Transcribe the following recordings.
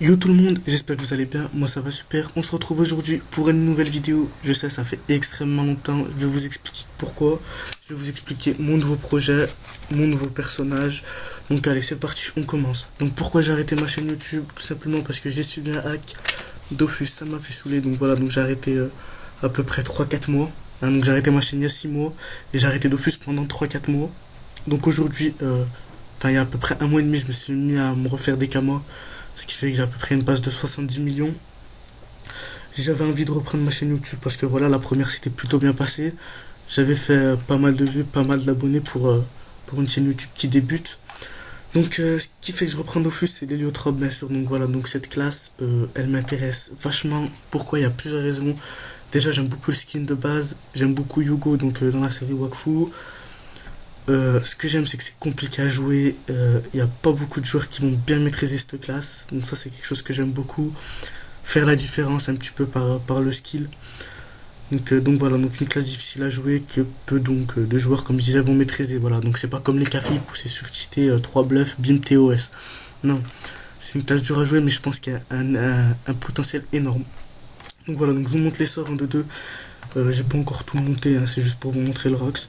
Yo tout le monde, j'espère que vous allez bien, moi ça va super, on se retrouve aujourd'hui pour une nouvelle vidéo, je sais ça fait extrêmement longtemps, je vais vous expliquer pourquoi, je vais vous expliquer mon nouveau projet, mon nouveau personnage, donc allez c'est parti, on commence. Donc pourquoi j'ai arrêté ma chaîne YouTube? Tout simplement parce que j'ai subi un hack, Dofus, ça m'a fait saouler, donc voilà, donc j'ai arrêté à peu près 3 4 mois, hein, donc j'ai arrêté ma chaîne il y a 6 mois, et j'ai arrêté Dofus pendant 3 4 mois, donc aujourd'hui, il y a à peu près un mois et demi, je me suis mis à me refaire des kamas, ce qui fait que j'ai à peu près une base de 70 millions. J'avais envie de reprendre ma chaîne YouTube parce que voilà, la première s'était plutôt bien passée. J'avais fait pas mal de vues, pas mal d'abonnés pour une chaîne YouTube qui débute. Donc ce qui fait que je reprends Dofus, c'est l'héliotrope bien sûr. Donc voilà, donc cette classe, elle m'intéresse vachement. Pourquoi? Il y a plusieurs raisons. Déjà, j'aime beaucoup le skin de base. J'aime beaucoup Yugo, donc dans la série Wakfu. Ce que j'aime, c'est que c'est compliqué à jouer. Il n'y a pas beaucoup de joueurs qui vont bien maîtriser cette classe. Donc ça, c'est quelque chose que j'aime beaucoup. Faire la différence un petit peu par le skill. Donc voilà, donc une classe difficile à jouer que peu donc de joueurs, comme je disais, vont maîtriser. Voilà, donc c'est pas comme les cafés où c'est surcheaté, 3 bluffs, bim TOS. Non, c'est une classe dure à jouer, mais je pense qu'il y a un potentiel énorme. Donc voilà, donc je vous montre les sorts en 2-2. J'ai pas encore tout monté, hein, c'est juste pour vous montrer le Rox.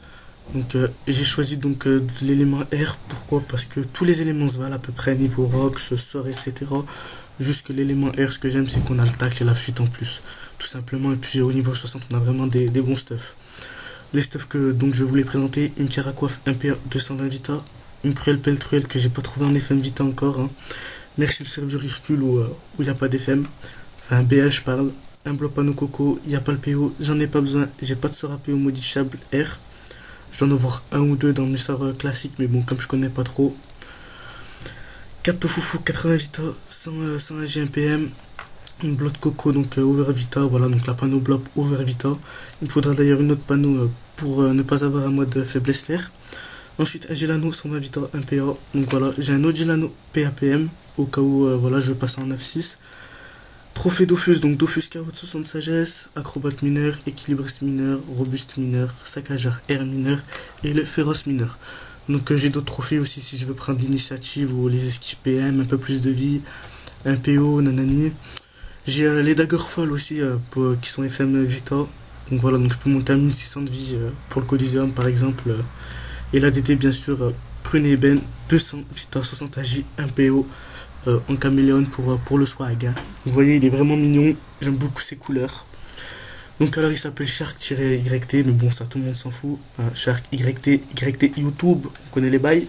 Donc j'ai choisi donc l'élément R. Pourquoi? Parce que tous les éléments se valent à peu près niveau Rox, sort, etc. Juste que l'élément R, ce que j'aime, c'est qu'on a le tacle et la fuite en plus. Tout simplement. Et puis au niveau 60, on a vraiment des bons stuffs. Les stuffs que donc je voulais présenter, une Caracoiffe 1PA 220 Vita, une Cruelle Peltruelle que j'ai pas trouvé en FM Vita encore. Hein. Merci le serveur Hercule où il n'y a pas d'FM. Enfin, BL, je parle. Un bloc panneau coco, il n'y a pas le PO, j'en ai pas besoin. J'ai pas de sort à PO modifiable R. Je dois en avoir un ou deux dans mes sorts classiques, mais bon, comme je connais pas trop. Capto Foufou 80 Vita, sans un GMPM. Une bloc coco, donc over Vita, voilà, donc la panneau bloc over Vita. Il me faudra d'ailleurs une autre panneau pour ne pas avoir un mode faiblesse l'air. Ensuite, un Gelano 120 Vita 1PA. Donc voilà, j'ai un autre Gelano PAPM, au cas où voilà, je veux passer en 9-6. Trophée Dofus, donc Dofus carotte 60 sagesse, acrobate mineur, équilibriste mineur, robuste mineur, saccageur air mineur et le féroce mineur. Donc j'ai d'autres trophées aussi si je veux prendre l'initiative ou les esquives PM, un peu plus de vie, un PO, nanani. J'ai les daggers folles aussi qui sont FM Vita. Donc voilà, donc je peux monter à 1600 de vie pour le Coliseum par exemple. Et l'ADT bien sûr, Prune et Ben, 200 Vita, 60 AJ, un PO. En caméléon pour le swag. Hein. Vous voyez, il est vraiment mignon. J'aime beaucoup ses couleurs. Donc alors il s'appelle Shark-YT, mais bon ça tout le monde s'en fout. Hein. Shark YT YouTube, on connaît les bails.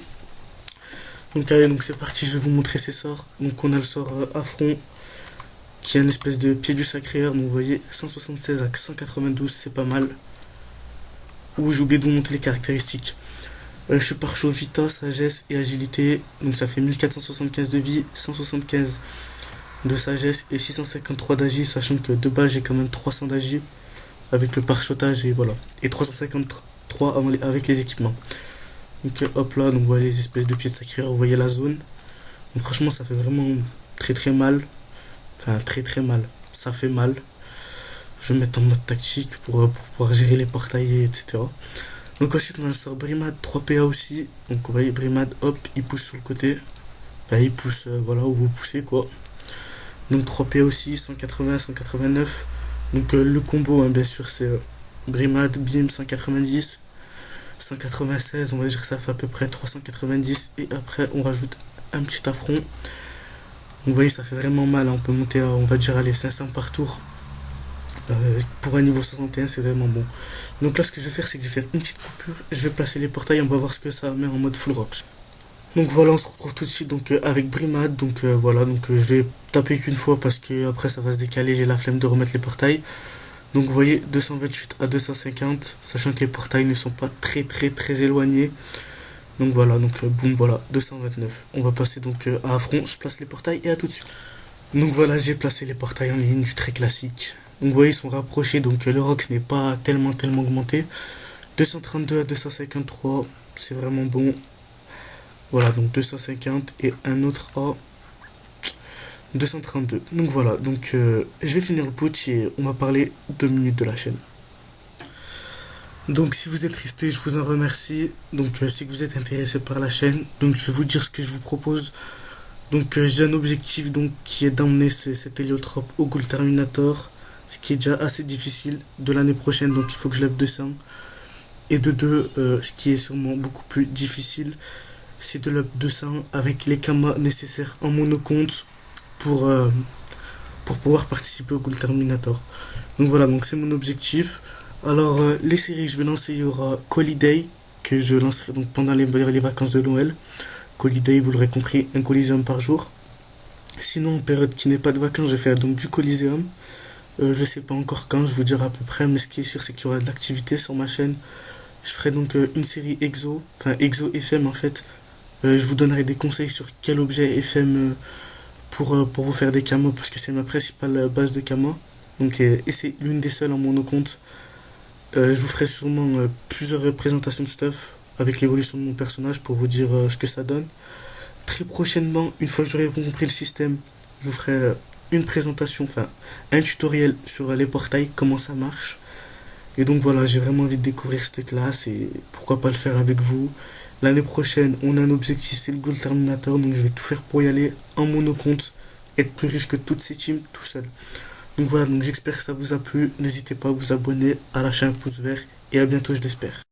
Donc allez, donc c'est parti, je vais vous montrer ses sorts. Donc on a le sort Affront, qui est une espèce de pied du sacré-air. Donc vous voyez, 176 à 192, c'est pas mal. Ouh, j'ai oublié de vous montrer les caractéristiques. Je suis par chaud Vita, sagesse et agilité. Donc ça fait 1475 de vie, 175 de sagesse et 653 d'agi, sachant que de base j'ai quand même 300 d'agi avec le pare-chotage et voilà. Et 353 avec les équipements. Donc hop là, donc vous voyez les espèces de pieds de sacré, vous voyez la zone. Donc franchement ça fait vraiment très très mal. Enfin très très mal. Ça fait mal. Je vais me mettre en mode tactique pour pouvoir gérer les portails, etc. Donc ensuite on a le sort Brimade 3PA aussi. Donc vous voyez Brimade, hop, il pousse sur le côté. Enfin il pousse, voilà où vous poussez quoi. Donc 3PA aussi, 180, 189. Donc le combo hein, bien sûr c'est Brimade, Bim 190, 196, on va dire que ça fait à peu près 390. Et après on rajoute un petit affront. Donc vous voyez ça fait vraiment mal, hein. On peut monter à on va dire aller 500 par tour. Pour un niveau 61 c'est vraiment bon. Donc là ce que je vais faire c'est que je vais faire une petite coupure. Je vais placer les portails, on va voir ce que ça met en mode full rocks. Donc voilà, on se retrouve tout de suite donc avec Brimade. Donc voilà, donc je vais taper qu'une fois parce que après ça va se décaler, j'ai la flemme de remettre les portails. Donc vous voyez 228 à 250, sachant que les portails ne sont pas très très très éloignés. Donc voilà, donc boum, voilà 229. On va passer donc à affront, je place les portails et à tout de suite. Donc voilà, j'ai placé les portails en ligne, du très classique. Donc vous voyez, ils sont rapprochés, donc le Rox n'est pas tellement augmenté. 232 à 253, c'est vraiment bon. Voilà, donc 250 et un autre à 232. Donc voilà, donc je vais finir le putsch et on va parler 2 minutes de la chaîne. Donc si vous êtes resté, je vous en remercie. Donc si vous êtes intéressé par la chaîne, donc je vais vous dire ce que je vous propose. Donc j'ai un objectif donc qui est d'emmener cet héliotrope au Gold Terminator, ce qui est déjà assez difficile de l'année prochaine, donc il faut que je lève 200. Et de deux, ce qui est sûrement beaucoup plus difficile, c'est de l'up 200 avec les kamas nécessaires en monocompte pour, euh, pour pouvoir participer au Gold Terminator. Donc voilà, donc c'est mon objectif. Alors les séries que je vais lancer, il y aura Holiday, que je lancerai donc pendant les vacances de Noël. Holiday, vous l'aurez compris, un Coliseum par jour. Sinon, en période qui n'est pas de vacances, je vais faire donc du Coliseum. Je sais pas encore quand, je vous dirai à peu près, mais ce qui est sûr, c'est qu'il y aura de l'activité sur ma chaîne. Je ferai donc une série Exo, enfin Exo FM en fait. Je vous donnerai des conseils sur quel objet FM pour vous faire des camos, parce que c'est ma principale base de camos. Donc, et c'est l'une des seules en monocompte. Je vous ferai sûrement plusieurs représentations de stuff avec l'évolution de mon personnage pour vous dire ce que ça donne. Très prochainement, une fois que j'aurai compris le système, je vous ferai une présentation, enfin un tutoriel sur les portails, comment ça marche. Et donc voilà, j'ai vraiment envie de découvrir cette classe et pourquoi pas le faire avec vous. L'année prochaine, on a un objectif, c'est le Gold Terminator, donc je vais tout faire pour y aller en monocompte, être plus riche que toutes ces teams tout seul. Donc voilà, donc j'espère que ça vous a plu. N'hésitez pas à vous abonner, à lâcher un pouce vert et à bientôt, je l'espère.